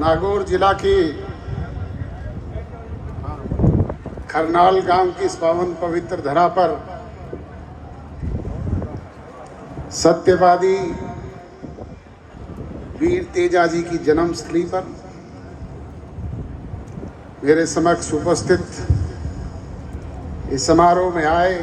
नागौर जिला की खरनाल गांव की इस पावन पवित्र धरा पर सत्यवादी वीर तेजाजी की जन्मस्थली पर मेरे समक्ष उपस्थित इस समारोह में आए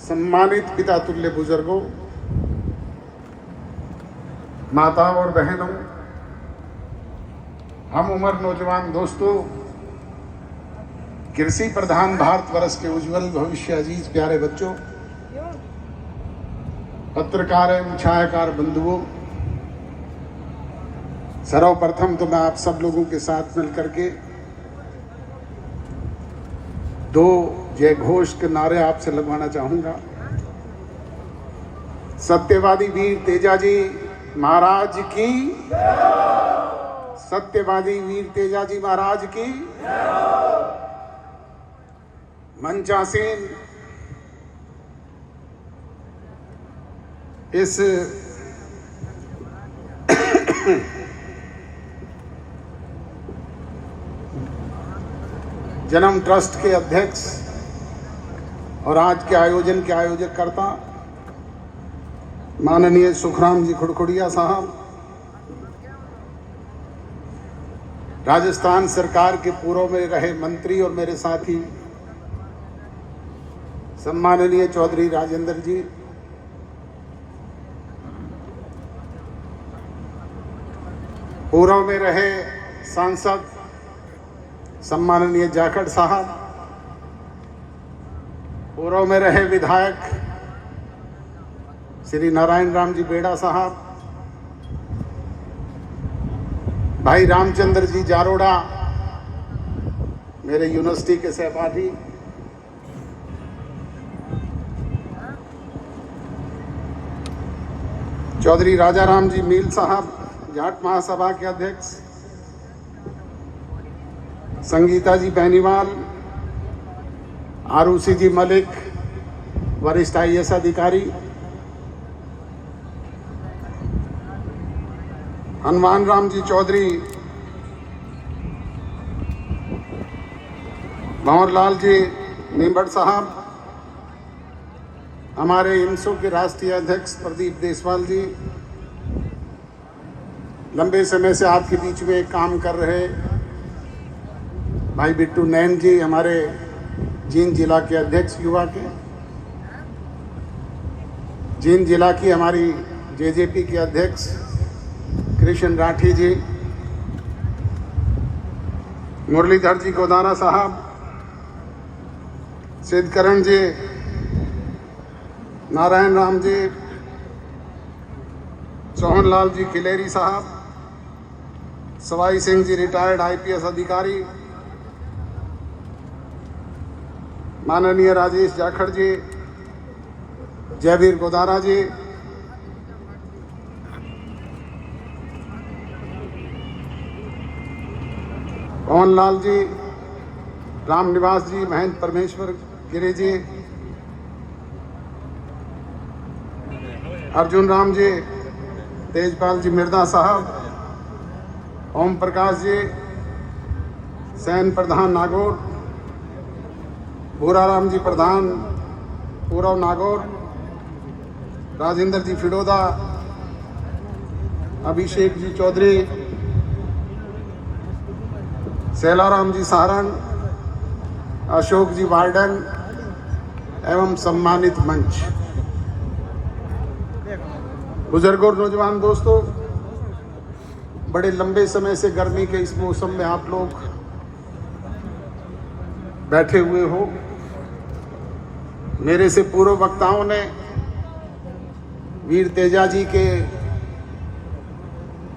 सम्मानित पिता तुल्य बुजुर्गों, माताओं और बहनों, हम उम्र नौजवान दोस्तों, कृषि प्रधान भारतवर्ष के उज्जवल भविष्य अजीज प्यारे बच्चों, पत्रकार एवं छायाकार बंधुओं, सर्वप्रथम तो मैं आप सब लोगों के साथ मिलकर के दो जय घोष के नारे आपसे लगवाना चाहूंगा। सत्यवादी वीर तेजाजी महाराज की, सत्यवादी वीर तेजाजी महाराज की। मंचासीन इस जन्म ट्रस्ट के अध्यक्ष और आज के आयोजन के आयोजककर्ता माननीय सुखराम जी खुड़खुड़िया साहब, राजस्थान सरकार के पूर्व में रहे मंत्री और मेरे साथी सम्माननीय चौधरी राजेंद्र जी, पूर्व में रहे सांसद सम्माननीय जाखड़ साहब, पूर्व में रहे विधायक श्री नारायण राम जी बेड़ा साहब, भाई रामचंद्र जी जारोड़ा मेरे यूनिवर्सिटी के सहपाठी, चौधरी राजा राम जी मील साहब जाट महासभा के अध्यक्ष, संगीता जी बेनीवाल, आरुषि जी मलिक वरिष्ठ IAS अधिकारी, हनुमान राम जी चौधरी, भंवरलाल जी नीमबड़ साहब, हमारे IMSO के राष्ट्रीय अध्यक्ष प्रदीप देसवाल जी, लंबे समय से आपके बीच में काम कर रहे भाई बिट्टू नैन जी, हमारे जींद जिला के अध्यक्ष युवा के, जींद जिला की हमारी JJP के अध्यक्ष कृष्ण राठी जी, मुरलीधर जी गोदाना साहब, सिद्धकरण जी, नारायण राम जी, सोहनलाल जी किलेरी साहब, सवाई सिंह जी रिटायर्ड IPS अधिकारी, माननीय राजेश जाखड़ जी, जयवीर गोदारा जी, पवनलाल जी, राम निवास जी, महेंद्र परमेश्वर गिरी जी, अर्जुन राम जी, तेजपाल जी मिर्दा साहब, ओम प्रकाश जी, सैन प्रधान नागौर, भूराराम जी प्रधान पूर्व नागौर, राजेंद्र जी फिडोदा, अभिषेक जी चौधरी, सैलाराम जी सारण, अशोक जी वार्डन एवं सम्मानित मंच, बुजुर्गों और नौजवान दोस्तों, बड़े लंबे समय से गर्मी के इस मौसम में आप लोग बैठे हुए हो। मेरे से पूर्व वक्ताओं ने वीर तेजाजी के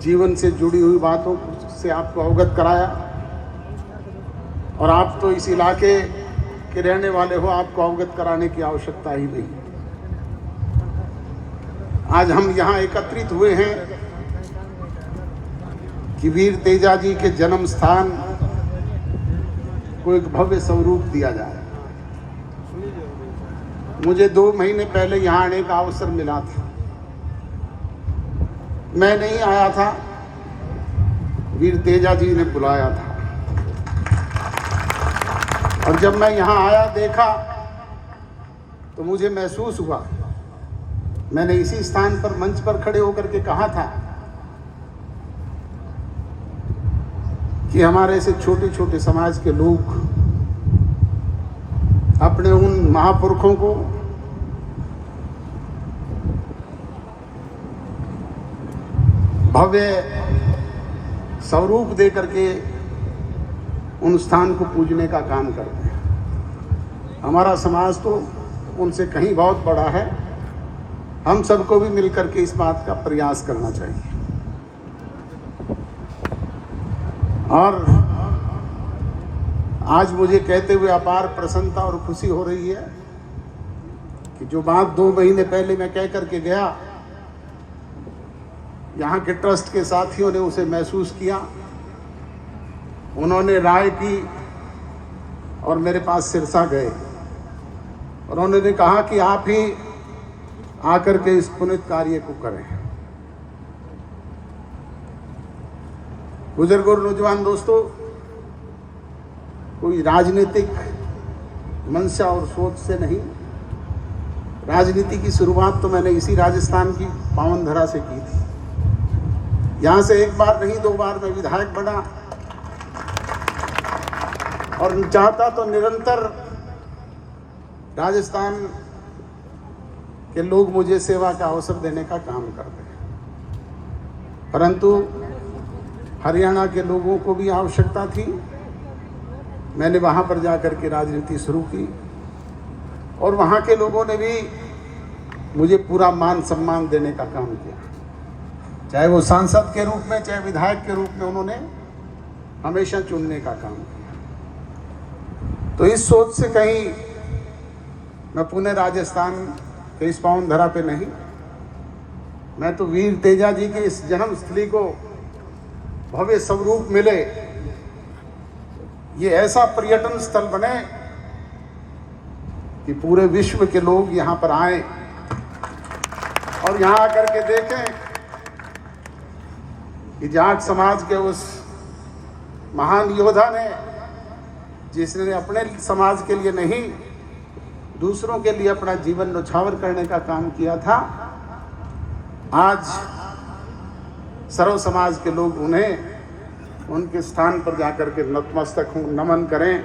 जीवन से जुड़ी हुई बातों से आपको अवगत कराया और आप तो इस इलाके के रहने वाले हो, आपको अवगत कराने की आवश्यकता ही नहीं। आज हम यहाँ एकत्रित हुए हैं कि वीर तेजाजी के जन्म स्थान को एक भव्य स्वरूप दिया जाए। मुझे 2 महीने पहले यहाँ आने का अवसर मिला था। मैं नहीं आया था वीर तेजा जी ने बुलाया था। और जब मैं यहाँ आया, देखा, तो मुझे महसूस हुआ, मैंने इसी स्थान पर मंच पर खड़े होकर के कहा था कि हमारे ऐसे छोटे छोटे समाज के लोग अपने उन महापुरुषों को भव्य स्वरूप दे करके उन स्थान को पूजने का काम करते हैं। हमारा समाज तो उनसे कहीं बहुत बड़ा है। हम सबको भी मिलकर के इस बात का प्रयास करना चाहिए। और आज मुझे कहते हुए अपार प्रसन्नता और खुशी हो रही है कि जो बात 2 महीने पहले मैं कह करके गया, यहाँ के ट्रस्ट के साथियों ने उसे महसूस किया, उन्होंने राय की और मेरे पास सिरसा गए और उन्होंने कहा कि आप ही आकर के इस पुनित कार्य को करें। बुजुर्ग और नौजवान दोस्तों, कोई राजनीतिक मंशा और सोच से नहीं, राजनीति की शुरुआत तो मैंने इसी राजस्थान की पावन धरा से की थी। यहाँ से 1 बार नहीं 2 बार मैं विधायक बना और चाहता तो निरंतर राजस्थान के लोग मुझे सेवा का अवसर देने का काम करते हैं, परंतु हरियाणा के लोगों को भी आवश्यकता थी। मैंने वहाँ पर जाकर के राजनीति शुरू की और वहाँ के लोगों ने भी मुझे पूरा मान सम्मान देने का काम किया, चाहे वो सांसद के रूप में, चाहे विधायक के रूप में, उन्होंने हमेशा चुनने का काम किया। तो इस सोच से कहीं मैं पुणे राजस्थान के इस पावन धरा पे नहीं, मैं तो वीर तेजा जी के इस जन्मस्थली को भव्य स्वरूप मिले, ये ऐसा पर्यटन स्थल बने कि पूरे विश्व के लोग यहाँ पर आए और यहाँ आकर के देखें कि जाट समाज के उस महान योद्धा ने, जिसने अपने समाज के लिए नहीं दूसरों के लिए अपना जीवन न्यौछावर करने का काम किया था, आज सर्व समाज के लोग उन्हें उनके स्थान पर जाकर के नतमस्तक नमन करें।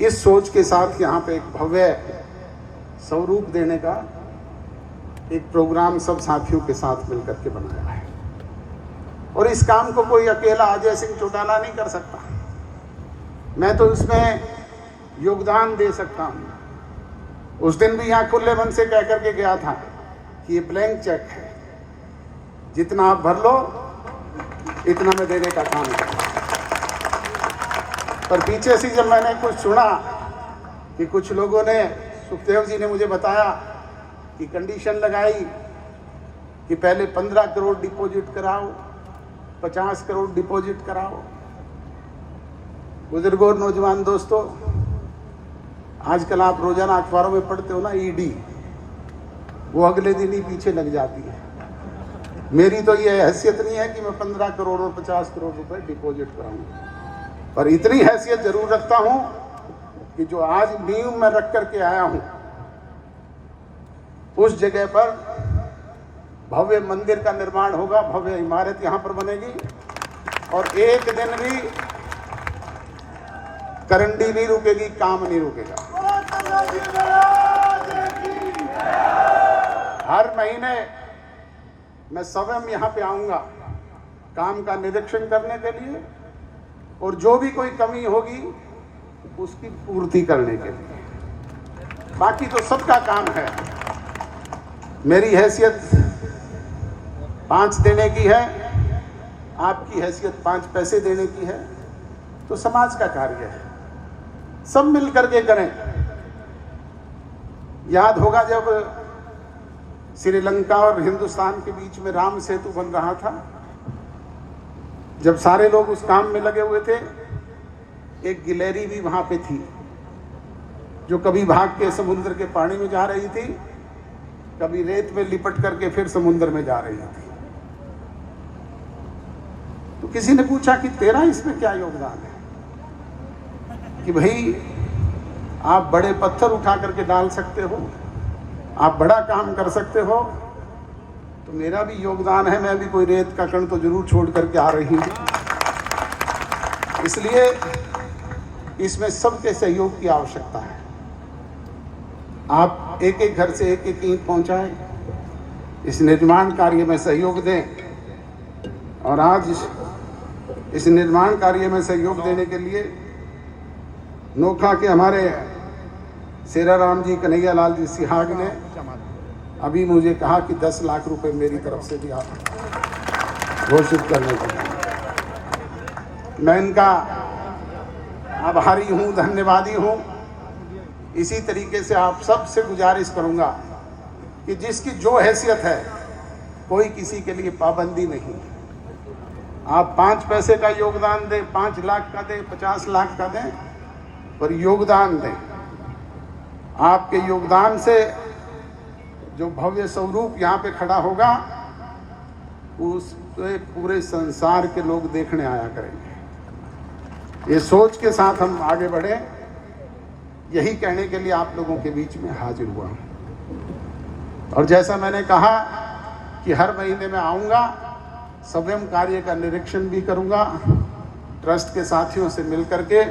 इस सोच के साथ यहाँ पे एक भव्य स्वरूप देने का एक प्रोग्राम सब साथियों के साथ मिलकर के बनाया है और इस काम को कोई अकेला अजय सिंह चौटाला नहीं कर सकता। मैं तो इसमें योगदान दे सकता हूँ। उस दिन भी यहाँ खुले मन से कह करके गया था कि ये ब्लैंक चेक है, जितना आप भर लो इतना मैं देने का काम करूँ। पर पीछे से जब मैंने कुछ सुना कि कुछ लोगों ने, सुखदेव जी ने मुझे बताया कि कंडीशन लगाई कि पहले 15 करोड़ डिपॉजिट कराओ, 50 करोड़ डिपॉजिट कराओ। बुजुर्गों और नौजवान दोस्तों, आजकल आप रोजाना अखबारों में पढ़ते हो ना, ईडी, वो अगले दिन ही पीछे लग जाती है। मेरी तो ये हैसियत नहीं है कि मैं 15 करोड़ और 50 करोड़ रुपए डिपॉजिट कराऊंगा, पर इतनी हैसियत जरूर रखता हूं कि जो आज नींव में रख करके आया हूं, उस जगह पर भव्य मंदिर का निर्माण होगा, भव्य इमारत यहां पर बनेगी और एक दिन भी करंडी नहीं रुकेगी, काम नहीं रुकेगा। हर महीने मैं स्वयं यहाँ पे आऊँगा काम का निरीक्षण करने के लिए और जो भी कोई कमी होगी उसकी पूर्ति करने के लिए। बाकी तो सबका काम है। मेरी हैसियत 5 देने की है, आपकी हैसियत 5 पैसे देने की है, तो समाज का कार्य है, सब मिल करके करें। याद होगा जब श्रीलंका और हिंदुस्तान के बीच में राम सेतु बन रहा था, जब सारे लोग उस काम में लगे हुए थे, एक गिलहरी भी वहां पे थी जो कभी भाग के समुद्र के पानी में जा रही थी, कभी रेत में लिपट करके फिर समुद्र में जा रही थी। तो किसी ने पूछा कि तेरा इसमें क्या योगदान है? कि भाई आप बड़े पत्थर उठा करके डाल सकते हो, आप बड़ा काम कर सकते हो, तो मेरा भी योगदान है, मैं भी कोई रेत का कण तो जरूर छोड़ करके आ रही हूँ। इसलिए इसमें सबके सहयोग की आवश्यकता है। आप एक एक घर से एक एक ईंट पहुंचाएं, इस निर्माण कार्य में सहयोग दें। और आज इस निर्माण कार्य में सहयोग देने के लिए नोखा के हमारे शेरा राम जी, कन्हैया लाल जी सिहाग ने अभी मुझे कहा कि 10 लाख रुपए मेरी तरफ से भी आप घोषित करने को। मैं इनका आभारी हूँ, धन्यवादी हूँ। इसी तरीके से आप सब से गुजारिश करूँगा कि जिसकी जो हैसियत है, कोई किसी के लिए पाबंदी नहीं। आप 5 पैसे का योगदान दें, 5 लाख का दें, 50 लाख का दें, पर योगदान दें। आपके योगदान से जो भव्य स्वरूप यहाँ पे खड़ा होगा, उस पे पूरे संसार के लोग देखने आया करेंगे। ये सोच के साथ हम आगे बढ़े, यही कहने के लिए आप लोगों के बीच में हाजिर हुआ हूँ। और जैसा मैंने कहा कि हर महीने में आऊँगा, स्वयं कार्य का निरीक्षण भी करूँगा, ट्रस्ट के साथियों से मिल करके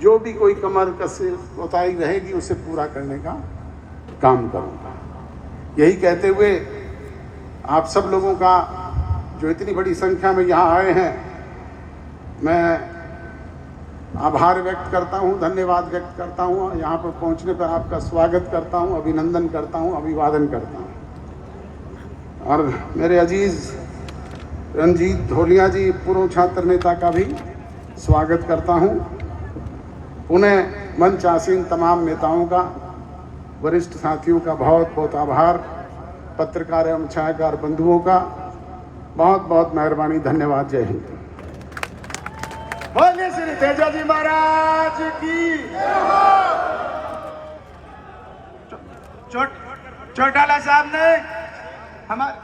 जो भी कोई कमर कसी कोताही रहेगी उसे पूरा करने का काम करूँगा। यही कहते हुए आप सब लोगों का जो इतनी बड़ी संख्या में यहाँ आए हैं, मैं आभार व्यक्त करता हूँ, धन्यवाद व्यक्त करता हूँ। यहाँ पर पहुँचने पर आपका स्वागत करता हूँ, अभिनंदन करता हूँ, अभिवादन करता हूँ। और मेरे अजीज़ रंजीत धोलिया जी, पूर्व छात्र नेता, का भी स्वागत करता हूँ। उन्हें मंच आसीन तमाम नेताओं का, वरिष्ठ साथियों का बहुत बहुत आभार। पत्रकार एवं छायाकार बंधुओं का बहुत बहुत मेहरबानी, धन्यवाद। जय हिंद। बोलिए श्री तेजाजी महाराज की। चौटाला साहब ने हमारे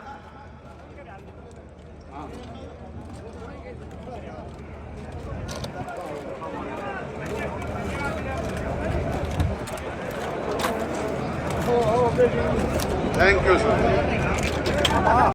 थैंक यू सर।